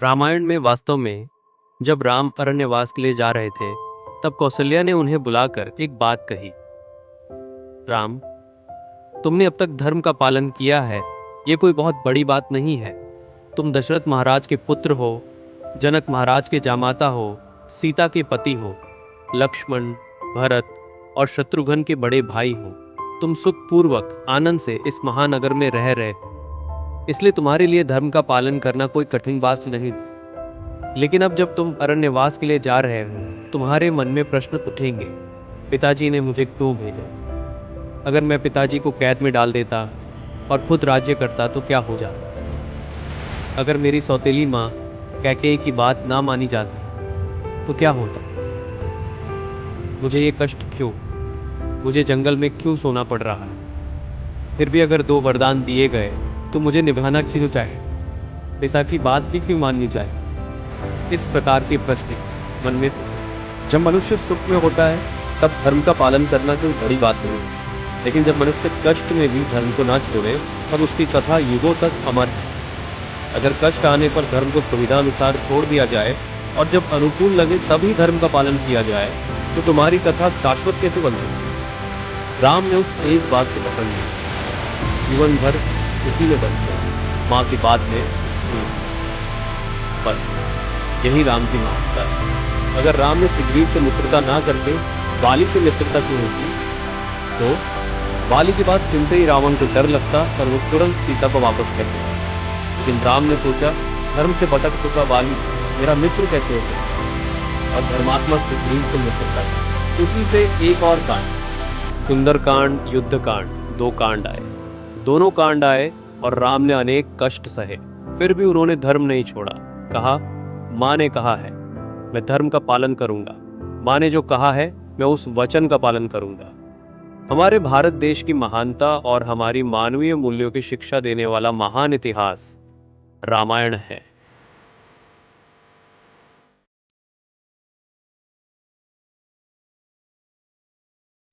रामायण में वास्तव में जब राम अरण्यवास के लिए जा रहे थे, तब कौशल्या ने उन्हें बुलाकर एक बात कही। राम, तुमने अब तक धर्म का पालन किया है, ये कोई बहुत बड़ी बात नहीं है। तुम दशरथ महाराज के पुत्र हो, जनक महाराज के जामाता हो, सीता के पति हो, लक्ष्मण, भरत और शत्रुघ्न के बड़े भाई हो। तुम सुखपूर्वक आनंद से इस महानगर में रह रहे हो, इसलिए तुम्हारे लिए धर्म का पालन करना कोई कठिन बात नहीं। लेकिन अब जब तुम अरण्यवास के लिए जा रहे हो, तुम्हारे मन में प्रश्न उठेंगे, पिताजी ने मुझे क्यों भेजा? अगर मैं पिताजी को कैद में डाल देता और खुद राज्य करता तो क्या हो जाता? अगर मेरी सौतेली माँ कैकेयी की बात ना मानी जाती तो क्या होता? मुझे ये कष्ट क्यों? मुझे जंगल में क्यों सोना पड़ रहा है? फिर भी अगर 2 वरदान दिए गए तो मुझे निभाना क्यों चाहिए? पिता की बात भी क्यों माननी चाहिए? इस प्रकार के प्रश्न मन में थे। जब मनुष्य सुख में होता है तब धर्म का पालन करना कोई बड़ी बात नहीं है, लेकिन जब मनुष्य कष्ट में भी धर्म को ना छोड़े तब उसकी कथा युगों तक अमर है। अगर कष्ट आने पर धर्म को सुविधानुसार छोड़ दिया जाए और जब अनुकूल लगे तभी धर्म का पालन किया जाए तो तुम्हारी कथा शाश्वत कैसे बन सकती है? राम ने उस एक बात को पकड़ लिया, जीवन भर उसी में बन गया। माँ की बात में बस यही राम की महानता है। अगर राम ने सुग्रीव से मित्रता ना करके बाली से मित्रता की होती तो बाली की बात सुनते ही रावण को डर लगता और वो तुरंत सीता को वापस कर देता। लेकिन राम ने सोचा, धर्म से भटक चुका बाली मेरा मित्र कैसे हो सकता? और धर्मात्मा सुग्रीव से मित्रता की। उसी से एक और कांड, सुंदरकांड, युद्धकांड, 2 कांड आए। दोनों कांड आए और राम ने अनेक कष्ट सहे, फिर भी उन्होंने धर्म नहीं छोड़ा। कहा, माँ ने कहा है मैं धर्म का पालन करूंगा, माँ ने जो कहा है मैं उस वचन का पालन करूंगा। हमारे भारत देश की महानता और हमारी मानवीय मूल्यों की शिक्षा देने वाला महान इतिहास रामायण है।